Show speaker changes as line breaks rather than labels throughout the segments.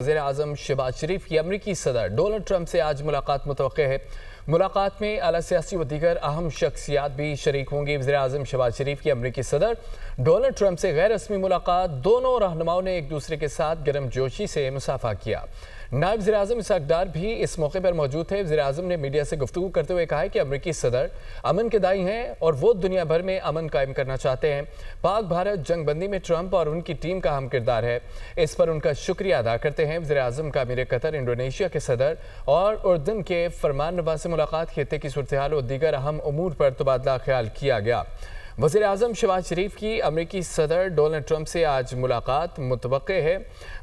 वज़ीर-ए-आज़म शहबाज शरीफ की अमरीकी सदर डोनाल्ड ट्रंप से आज मुलाकात मुतवक्के है। मुलाकात में आला सियासी व दीगर अहम शख्सियात भी शरीक होंगी। वज़ीर-ए-आज़म शहबाज शरीफ की अमरीकी सदर डोनाल्ड ट्रंप से गैर रस्मी मुलाकात, दोनों रहनुमाओं ने एक दूसरे के साथ गर्मजोशी से मुसाफा किया। नायब वज़ीर-ए-आज़म इसहाक डार भी इस मौके पर मौजूद थे। वज़ीर-ए-आज़म ने मीडिया से गुफ्तगू करते हुए कहा कि अमरीकी सदर अमन के दाई हैं और वो दुनिया भर में अमन कायम करना चाहते हैं। पाक भारत जंगबंदी में ट्रंप और उनकी टीम का अहम किरदार है, इस पर उनका शुक्रिया अदा करते हैं। वज़ीर-ए-आज़म का अमीर कतर, इंडोनेशिया के सदर और उर्दन के फरमानरवा से मुलाकात, खित्ते की सूरत-ए-हाल और दीगर अहम उमूर पर तबादला ख्याल किया गया। वज़ीर-ए-आज़म शहबाज शरीफ की अमरीकी सदर डोनाल्ड ट्रंप से आज मुलाकात मुतवक्के है।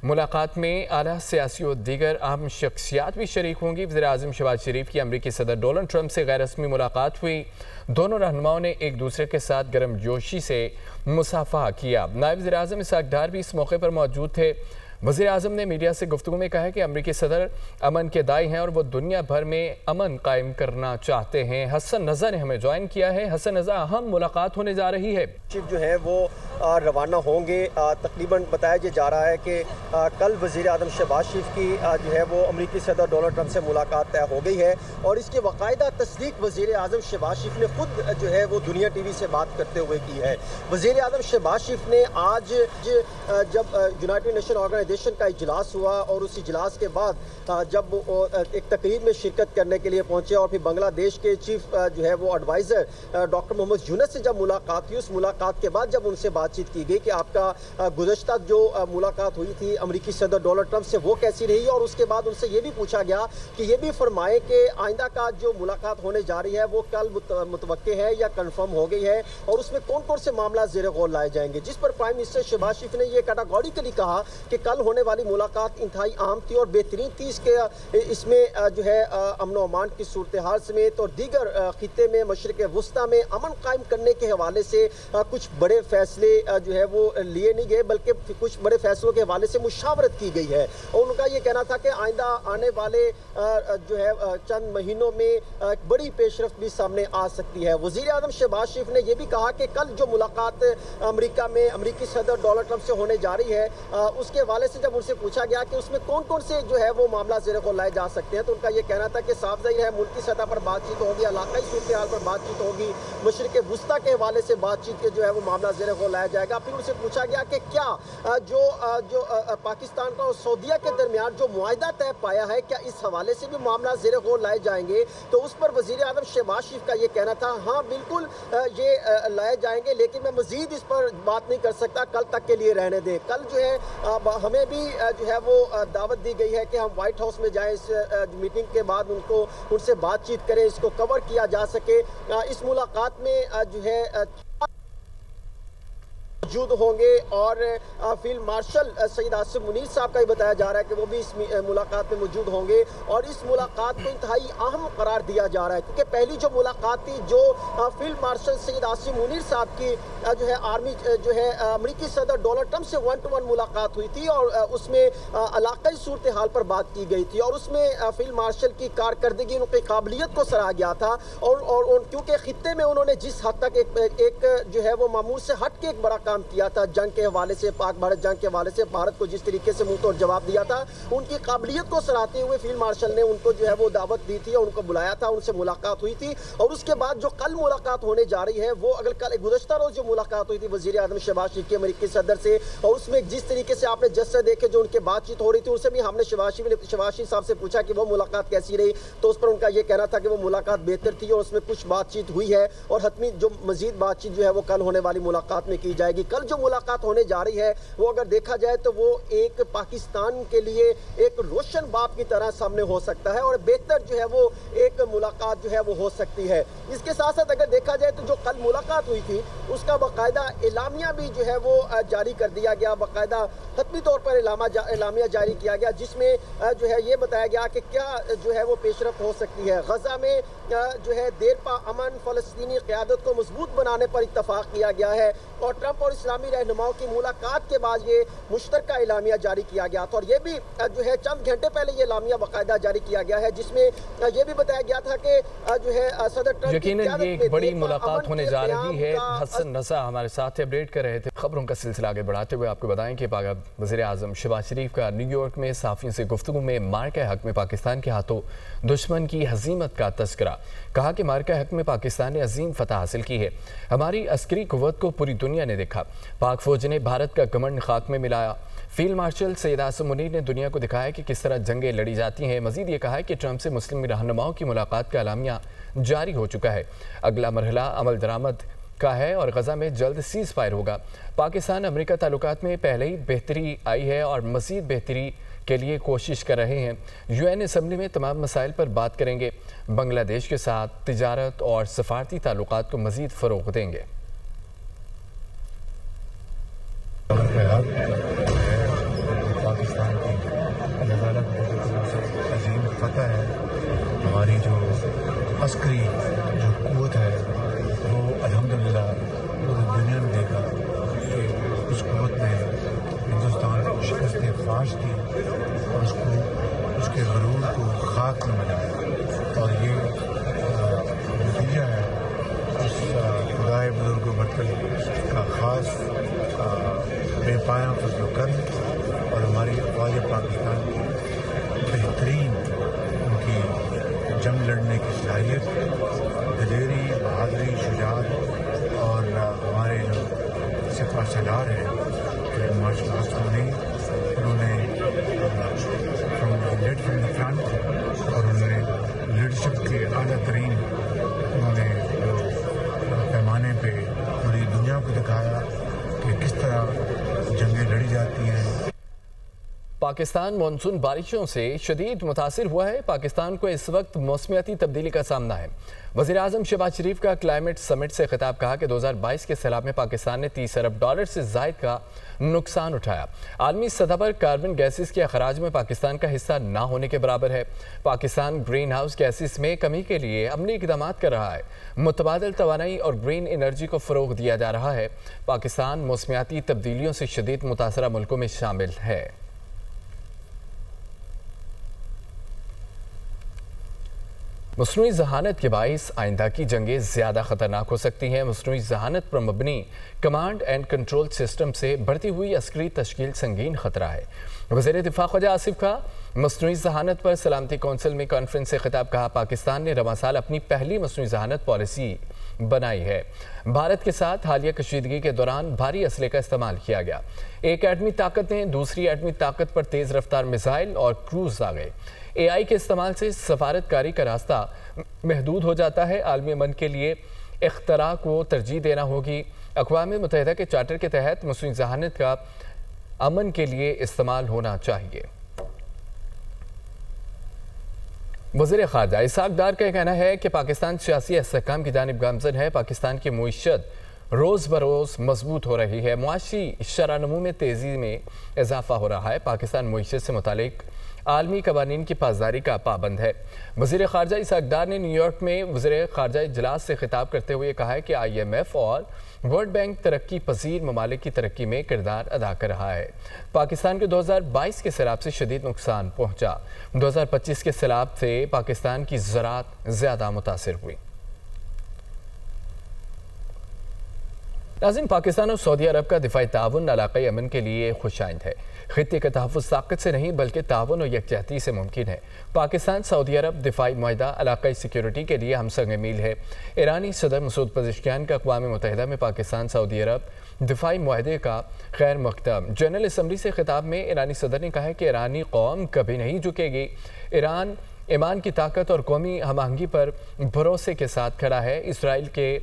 मुलाकात में आला सियासी और दीगर अहम शख्सियात भी शरीक होंगी। वज़ीर-ए-आज़म शहबाज शरीफ की अमरीकी सदर डोनाल्ड ट्रंप से गैर रस्मी मुलाकात हुई। दोनों रहनुमाओं ने एक दूसरे के साथ गर्मजोशी से मुसाफा किया। नायब वज़ीर-ए-आज़म इसहाक डार भी इस मौके पर मौजूद थे। वज़ीर-ए-आज़म ने मीडिया से गुफ्तगू में कहा कि अमरीकी सदर अमन के दाई हैं और वो दुनिया भर में अमन कायम करना चाहते हैं। हसन नज़ा ने हमें ज्वाइन किया है। हसन नज़ा, अहम मुलाकात होने जा रही है।
चीफ जो है वो रवाना होंगे। तकरीबन बताया जा रहा है कि कल वज़ीर-ए-आज़म शहबाज शरीफ की जो है वो अमरीकी सदर डोनाल्ड ट्रंप से मुलाकात तय हो गई है और इसकी बाकायदा तस्दीक वज़ीर-ए-आज़म शहबाज शरीफ ने खुद जो है वो दुनिया टीवी से बात करते हुए की है। वज़ीर-ए-आज़म शहबाज शरीफ ने आज जब यूनाइटेड नेशन ऑर्गेनाइजेशन का इजलास हुआ और उस इजलास के बाद जब वो एक तकरीब में शिरकत करने के लिए पहुंचे और फिर बांग्लादेश के चीफ जो है वो एडवाइज़र डॉक्टर मोहम्मद यूनुस से जब मुलाकात हुई, उस मुलाकात के बाद जब उनसे बातचीत की गई कि आपका गुज़श्ता जो मुलाकात हुई थी अमरीकी सदर डोनाल्ड ट्रंप से वो कैसी रही, और उसके बाद उनसे ये भी पूछा गया कि ये भी फरमाएं कि आइंदा का जो मुलाकात होने जा रही है वो कल मुतवक्के है या कन्फर्म हो गई है और उसमें कौन कौन से मामला ज़ेर गौर लाए जाएंगे। जिस पर प्राइम मिनिस्टर शहबाज शरीफ ने ये कैटेगोरिकली कहा कि कल होने वाली मुलाकात इंतहाई अहम थी और बेहतरीन थी। इसमें जो है अमन अमान की सूरत हाल समेत और दीगर खित्ते में मशरिक़ वुस्ता में अमन कायम करने के हवाले से कुछ बड़े फैसले जो है वो लिए नहीं गए, बल्कि कुछ बड़े फैसलों के हवाले से मुशावरत की गई है। और उनका ये कहना था कि आइंदा आने वाले जो है चंद महीनों में बड़ी पेशरफ्त भी सामने आ सकती है। वज़ीर-ए-आज़म शहबाज शरीफ ने यह भी कहा कि कल जो मुलाकात अमरीका में अमरीकी सदर डोनाल्ड ट्रंप से होने जा रही है, उसके हवाले से जब उनसे पूछा गया कि उसमें कौन कौन से जो है वो मामला ज़ेर गौर लाए जा सकते हैं, तो उनका ये कहना था कि साफ ज़ाहिर है मुल्की सतह पर बातचीत होगी, इलाकाई सूरत-ए-हाल पर बातचीत होगी, मशरिक़ वुस्ता के हवाले से बातचीत के जो है वो मामला ज़ेर गौर लाया जाएगा। फिर उनसे पूछा गया कि क्या जो पाकिस्तान का और सऊदीया के दरमियान जो मुआहिदा तय पाया है, क्या इस हवाले से भी मामला ज़ेर गौर लाए जाएंगे, तो उस पर वज़ीर-ए-आज़म शहबाज शरीफ का ये कहना था हाँ बिल्कुल ये लाए जाएंगे, लेकिन मैं मज़ीद इस पर बात नहीं कर सकता, कल तक के लिए रहने दें। कल जो है हमें भी जो है वो दावत दी गई है कि हम व्हाइट हाउस में जाएं, इस मीटिंग के बाद उनसे बातचीत करें, इसको कवर किया जा सके। इस मुलाकात में जो है मौजूद होंगे और फील्ड मार्शल सईद आसिम मुनीर साहब का ही बताया जा रहा है कि वो भी इस मुलाकात में मौजूद होंगे और इस मुलाकात को इंतहाई अहम करार दिया जा रहा है, क्योंकि पहली जो मुलाकात थी जो फील्ड मार्शल सईद आसिम मुनीर साहब की जो है आर्मी जो है अमरीकी सदर डोनाल्ड ट्रंप से 1-to-1 मुलाकात हुई थी और उसमें इलाकाई सूरत हाल पर बात की गई थी और उसमें फील्ड मार्शल की कारकर्दगी, उनकी काबिलियत को सराहा गया था और क्योंकि खित्ते में उन्होंने जिस हद तक एक जो है वो मामूल से हट के एक बड़ा काम किया था जंग के हवाले से, पाक भारत जंग के हवाले से भारत को जिस तरीके से मुंह तोड़ जवाब दिया था, उनकी काबिलियत को सराहते हुए फील्ड मार्शल ने उनको जो है वो दावत दी थी और उनको बुलाया था, उनसे मुलाकात हुई थी। और उसके बाद जो कल मुलाकात होने जा रही है वो अगर कल गुज़श्ता रोज़ जो मुलाकात हुई थी वज़ीर-ए-आज़म शहबाज शरीफ की अमरीकी सदर से, और उसमें जिस तरीके से आपने जस्से देखे जो उनके बातचीत हो रही थी, उससे भी हमने शहबाज शरीफ साहब से पूछा कि वो मुलाकात कैसी रही, तो उस पर उनका ये कहना था कि वो मुलाकात बेहतर थी और उसमें कुछ बातचीत हुई है और हतमी जो मज़ीद बातचीत जो है वो कल होने वाली मुलाकात में की जाएगी। कल जो मुलाकात होने जा रही है वो अगर देखा जाए तो वो एक पाकिस्तान के लिए एक रोशन बाप की तरह सामने हो सकता है और बेहतर जो है वो एक मुलाकात जो है वो हो सकती है। इसके साथ साथ अगर देखा जाए तो जो कल मुलाकात हुई थी उसका बाकायदा एलामिया भी जो है वो जारी कर दिया गया, बाकायदा हतमी तौर पर एलामिया जारी किया गया, जिसमें जो है ये बताया गया कि क्या जो है वो पेशरफ हो सकती है। गजा में जो है देर पा अमन फ़लस्तीनी क़यादत को मजबूत बनाने पर इत्तफाक किया गया है और ट्रंप और اسلامی رہنماؤں کی ملاقات کے بعد یہ مشترکہ اعلامیہ جاری کیا گیا تھا، اور یہ بھی جو ہے چند گھنٹے پہلے یہ اعلامیہ باقاعدہ جاری کیا گیا ہے، جس میں یہ بھی بتایا گیا تھا کہ جو ہے صدر ٹرمپ کی
یقیناً
قیادت
یہ
میں
ایک بڑی
دفاع
ملاقات
امن
ہونے
کے
جا رہی
قیام
ہے۔
کا
حسن رضا ہمارے ساتھ اپڈیٹ کر رہے تھے۔ خبروں کا سلسلہ آگے بڑھاتے ہوئے آپ کو بتائیں کہ وزیر اعظم شہباز شریف کا نیو یارک میں صحافیوں سے گفتگو میں مارکہ حق میں پاکستان کے ہاتھوں دشمن کی ہزیمت کا تذکرہ۔ کہا کہ مارکہ حق میں پاکستان نے عظیم فتح حاصل کی ہے، ہماری عسکری قوت کو پوری دنیا نے دیکھا، پاک فوج نے بھارت کا گھمنڈ خاک میں ملایا۔ فیلڈ مارشل سید عاصم منیر نے دنیا کو دکھایا کہ کس طرح جنگیں لڑی جاتی ہیں۔ مزید یہ کہا کہ ٹرمپ سے مسلم رہنماؤں کی ملاقات کا اعلامیہ جاری ہو چکا ہے، اگلا مرحلہ عمل درآمد کا ہے اور غزہ میں جلد سیز فائر ہوگا۔ پاکستان امریکہ تعلقات میں پہلے ہی بہتری آئی ہے اور مزید بہتری کے لیے کوشش کر رہے ہیں۔ UN اسمبلی میں تمام مسائل پر بات کریں گے، بنگلہ دیش کے ساتھ تجارت اور سفارتی تعلقات کو مزید فروغ دیں گے۔
پاکستان کی نظارت عظیم فتح ہے، ہماری جو عسکری جو قوت ہے وہ الحمدللہ پوری دنیا نے دیکھا کہ اس قوت نے ہندوستان کو شکست فاش دی اور اس کے غرور کو خاک میں ملایا، اور یہ نتیجہ ہے اس خدائے بزرگ و برتر کا خاص بے پایاں فضل و کرم اور ہماری افواج پاکستان کی بہترین ان کی جنگ لڑنے کی صلاحیت، دلیری، بہادری، شجاعت، اور ہمارے جو سپاہ سالار ہیں مارشل آرٹس میں انہوں نے لیڈ فرام دی فرنٹ، اور انہوں نے لیڈرشپ کے اعلیٰ ترین انہوں نے جو پیمانے پہ پوری دنیا کو دکھایا کہ کس طرح جنگیں لڑی جاتی ہیں۔
پاکستان مانسون بارشوں سے شدید متاثر ہوا ہے۔ پاکستان کو اس وقت موسمیاتی تبدیلی کا سامنا ہے۔ وزیر اعظم شہباز شریف کا کلائمیٹ سمٹ سے خطاب، کہا کہ 2022 کے سیلاب میں پاکستان نے $30 ارب سے زائد کا نقصان اٹھایا۔ عالمی سطح پر کاربن گیسز کے اخراج میں پاکستان کا حصہ نہ ہونے کے برابر ہے۔ پاکستان گرین ہاؤس گیسز میں کمی کے لیے عملی اقدامات کر رہا ہے، متبادل توانائی اور گرین انرجی کو فروغ دیا جا رہا ہے۔ پاکستان موسمیاتی تبدیلیوں سے شدید متاثرہ ملکوں میں شامل ہے۔ مصنوعی ذہانت کے باعث آئندہ کی جنگیں زیادہ خطرناک ہو سکتی ہیں۔ مصنوعی ذہانت پر مبنی کمانڈ اینڈ کنٹرول سسٹم سے بڑھتی ہوئی عسکری تشکیل سنگین خطرہ ہے۔ وزیر دفاع خواجہ آصف کا مصنوعی ذہانت پر سلامتی کونسل میں کانفرنس سے خطاب، کہا پاکستان نے رواں سال اپنی پہلی مصنوعی ذہانت پالیسی بنائی ہے۔ بھارت کے ساتھ حالیہ کشیدگی کے دوران بھاری اسلحے کا استعمال کیا گیا۔ ایک ایٹمی طاقت نے دوسری ایٹمی طاقت پر تیز رفتار میزائل اور کروز آ گئے۔ AI کے استعمال سے سفارت کاری کا راستہ محدود ہو جاتا ہے۔ عالمی امن کے لیے اختراع کو ترجیح دینا ہوگی۔ اقوام متحدہ کے چارٹر کے تحت مصنوعی ذہانت کا امن کے لیے استعمال ہونا چاہیے۔ وزیر خارجہ اسحاق ڈار کا کہنا ہے کہ پاکستان سیاسی استحکام کی جانب گامزن ہے۔ پاکستان کی معیشت روز بروز مضبوط ہو رہی ہے، معاشی شرح نمو میں تیزی میں اضافہ ہو رہا ہے۔ پاکستان معیشت سے متعلق عالمی قوانین کی پاسداری کا پابند ہے۔ وزیر خارجہ اسحاق ڈار نے نیو یارک میں وزیر خارجہ اجلاس سے خطاب کرتے ہوئے کہا ہے کہ IMF اور ورلڈ بینک ترقی پذیر ممالک کی ترقی میں کردار ادا کر رہا ہے۔ پاکستان کے 2022 کے سیلاب سے شدید نقصان پہنچا۔ 2025 کے سیلاب سے پاکستان کی زراعت زیادہ متاثر ہوئی۔ ناظرین، پاکستان اور سعودی عرب کا دفاعی تعاون علاقائی امن کے لیے خوش آئند ہے۔ خطے کا تحفظ طاقت سے نہیں بلکہ تعاون اور یکجہتی سے ممکن ہے۔ پاکستان سعودی عرب دفاعی معاہدہ علاقائی سیکیورٹی کے لیے ہم سنگ میل ہے۔ ایرانی صدر مسعود پزشکیان کا اقوام متحدہ میں پاکستان سعودی عرب دفاعی معاہدے کا خیر مقدم۔ جنرل اسمبلی سے خطاب میں ایرانی صدر نے کہا کہ ایرانی قوم کبھی نہیں جھکے گی۔ ایمان کی طاقت اور قومی ہم آہنگی پر بھروسے کے ساتھ کھڑا ہے۔ اسرائیل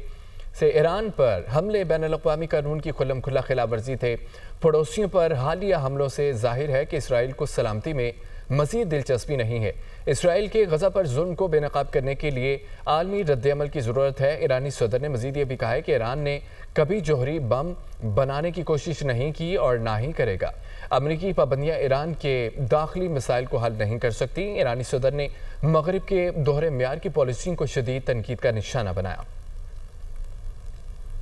سے ایران پر حملے بین الاقوامی قانون کی کھلم کھلا خلاف ورزی تھے۔ پڑوسیوں پر حالیہ حملوں سے ظاہر ہے کہ اسرائیل کو سلامتی میں مزید دلچسپی نہیں ہے۔ اسرائیل کے غزہ پر ظلم کو بے نقاب کرنے کے لیے عالمی رد عمل کی ضرورت ہے۔ ایرانی صدر نے مزید یہ بھی کہا ہے کہ ایران نے کبھی جوہری بم بنانے کی کوشش نہیں کی اور نہ ہی کرے گا۔ امریکی پابندیاں ایران کے داخلی مسائل کو حل نہیں کر سکتی۔ ایرانی صدر نے مغرب کے دوہرے معیار کی پالیسی کو شدید تنقید کا نشانہ بنایا۔